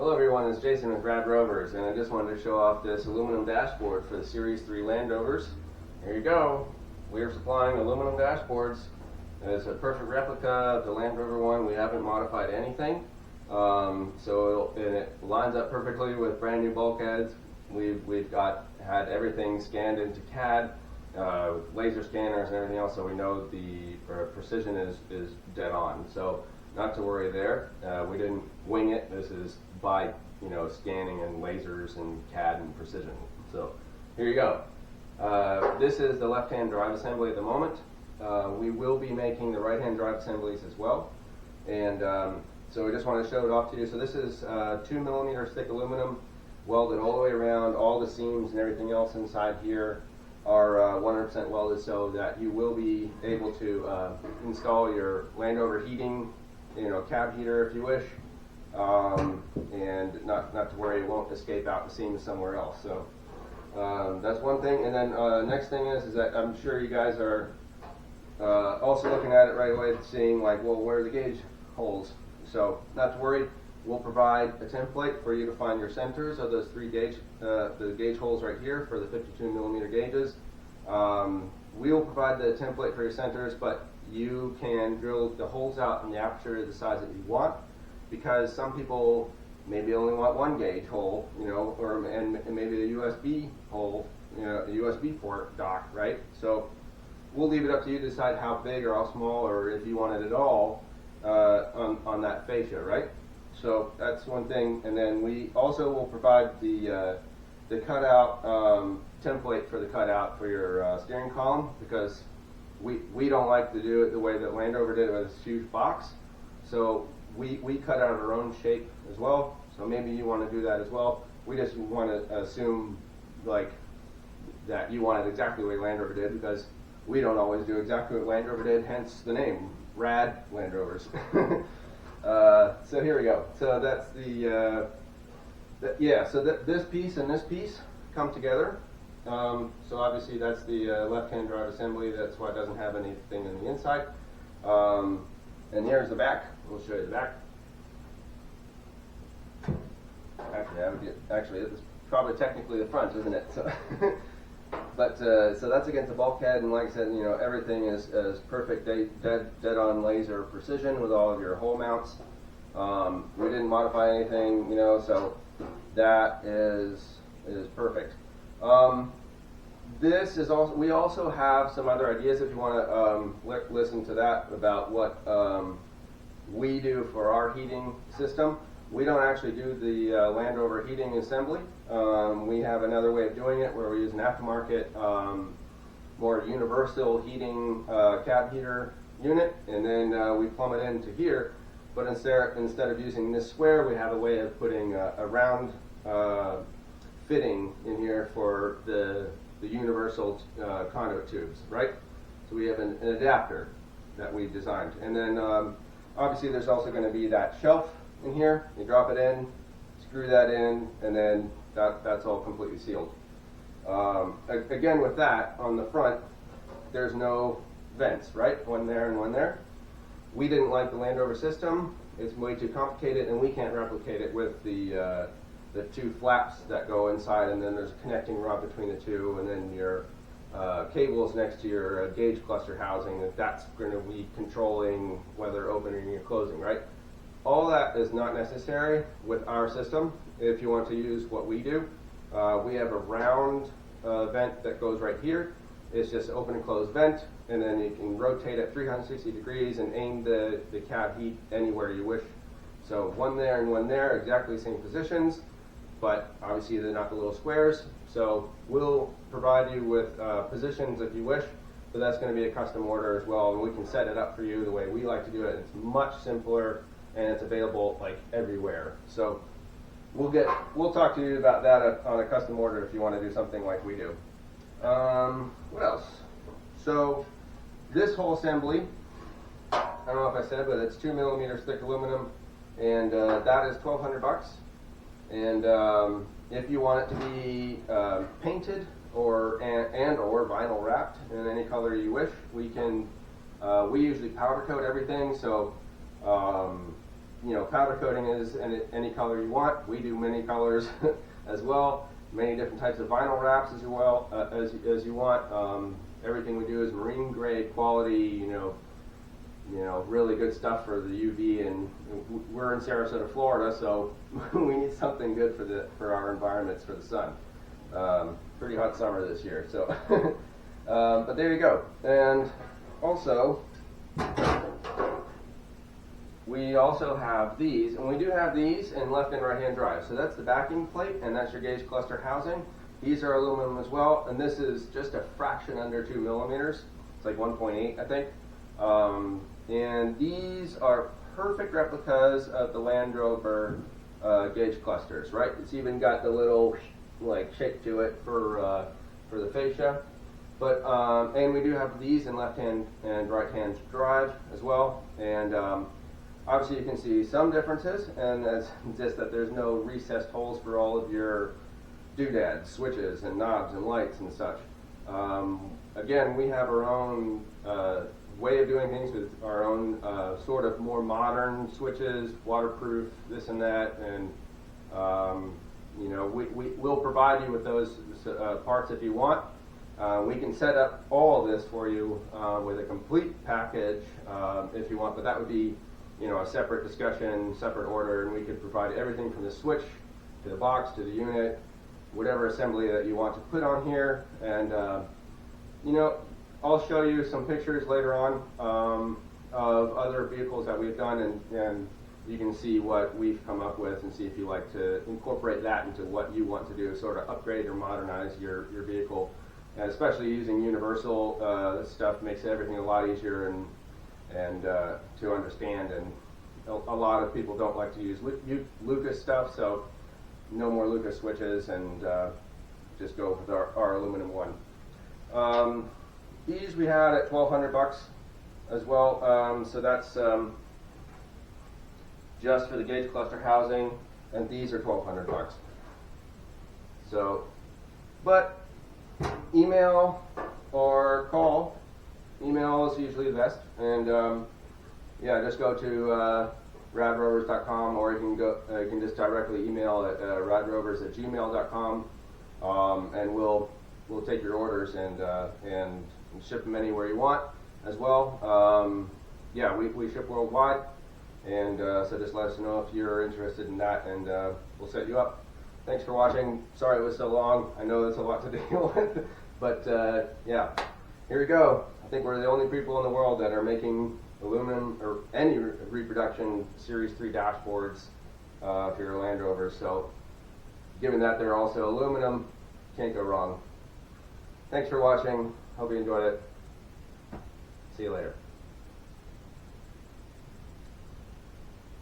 Hello everyone, it's Jason with RAD ROVERS, and I just wanted to show off this aluminum dashboard for the Series 3 Land Rovers. Here you go. We are supplying aluminum dashboards. It's a perfect replica of the Land Rover one. We haven't modified anything. It lines up perfectly with brand new bulkheads. We've had everything scanned into CAD, laser scanners and everything else, so we know the precision is dead on. So not to worry there. We didn't wing it. This is by scanning and lasers and CAD and precision. So here you go. This is the left-hand drive assembly at the moment. We will be making the right-hand drive assemblies as well, and so we just want to show it off to you. So this is 2mm thick aluminum welded all the way around. All the seams and everything else inside here are 100% welded, so that you will be able to install your Land Rover heating, cab heater if you wish, and not to worry, it won't escape out the seams somewhere else. So that's one thing. And then next thing is that I'm sure you guys are also looking at it right away, seeing like, well, where are the gauge holes? So not to worry, we'll provide a template for you to find your centers of those three the gauge holes right here for the 52mm gauges. We'll provide the template for your centers, but you can drill the holes out in the aperture the size that you want, because some people maybe only want one gauge hole, and maybe a USB hole, a USB port dock, right? So we'll leave it up to you to decide how big or how small, or if you want it at all on that fascia, right? So that's one thing. And then we also will provide the cutout template for the cutout for your steering column, because we don't like to do it the way that Land Rover did it with this huge box. So we cut out our own shape as well. So maybe you want to do that as well. We just want to assume like that you want it exactly the way Land Rover did, because we don't always do exactly what Land Rover did, hence the name, RAD Land Rovers. So here we go. So that's this piece and this piece come together. So obviously that's the left-hand drive assembly. That's why it doesn't have anything in the inside. And here's the back. We'll show you the back. Actually, it's probably technically the front, isn't it? So, so that's against the bulkhead, and like I said, everything is perfect, dead on laser precision with all of your hole mounts. We didn't modify anything, so that is perfect. This is also, we also have some other ideas if you want to listen to that about what we do for our heating system. We don't actually do the Land Rover heating assembly. We have another way of doing it where we use an aftermarket, more universal heating cab heater unit, and then we plumb it into here. But instead of using this square, we have a way of putting a round fitting in here for the universal conduit tubes, right? So we have an adapter that we designed. And then obviously there's also going to be that shelf in here. You drop it in, screw that in, and then that's all completely sealed. Again, with that, on the front, there's no vents, right? One there and one there. We didn't like the Land Rover system. It's way too complicated, and we can't replicate it with the two flaps that go inside, and then there's a connecting rod between the two, and then your cables next to your gauge cluster housing. That's going to be controlling whether opening or closing, right? All that is not necessary with our system if you want to use what we do. We have a round vent that goes right here. It's just open and close vent, and then you can rotate it 360 degrees and aim the cab heat anywhere you wish. So one there and one there, exactly the same positions, but obviously they're not the little squares. So we'll provide you with positions if you wish, but that's going to be a custom order as well, and we can set it up for you the way we like to do it. It's much simpler, and it's available like everywhere. So we'll talk to you about that on a custom order if you want to do something like we do. What else? So this whole assembly, I don't know if I said, but it's 2mm thick aluminum, and that is $1,200. And if you want it to be painted or vinyl wrapped in any color you wish, we can. We usually powder coat everything, so powder coating is any color you want. We do many colors as well. Many different types of vinyl wraps as well as you want. Everything we do is marine grade quality. Really good stuff for the UV, and we're in Sarasota, Florida, so we need something good for our environments, for the sun. Pretty hot summer this year, so but there you go. And also, we also have these, and we do have these in left and right hand drive. So that's the backing plate, and that's your gauge cluster housing. These are aluminum as well, and this is just a fraction under 2 millimeters. It's like 1.8, I think. And these are perfect replicas of the Land Rover gauge clusters, right? It's even got the little shape to it for the fascia. But and we do have these in left hand and right hand drive as well. And obviously you can see some differences, and that's just that there's no recessed holes for all of your doodads, switches, and knobs and lights and such. Again, we have our own way of doing things with our own sort of more modern switches, waterproof, this and that, and we'll provide you with those parts if you want. We can set up all of this for you with a complete package if you want, but that would be a separate discussion, separate order, and we could provide everything from the switch to the box to the unit, whatever assembly that you want to put on here. And I'll show you some pictures later on of other vehicles that we've done, and you can see what we've come up with and see if you like to incorporate that into what you want to do, sort of upgrade or modernize your vehicle. And especially using universal stuff makes everything a lot easier and to understand. And a lot of people don't like to use Lucas stuff, so no more Lucas switches, and just go with our aluminum one. These we had at $1,200 as well, so that's just for the gauge cluster housing, and these are $1,200. So, but email or call. Email is usually the best, and just go to radrovers.com, or you can just directly email at radrovers@gmail.com, and we'll take your orders and ship them anywhere you want as well. We ship worldwide, and so just let us know if you're interested in that, and we'll set you up. Thanks for watching. Sorry it was so long. I know that's a lot to deal with, but here we go. I think we're the only people in the world that are making aluminum or any reproduction Series 3 dashboards for your Land Rovers. So given that they're also aluminum, can't go wrong. Thanks for watching. Hope you enjoyed it. See you later.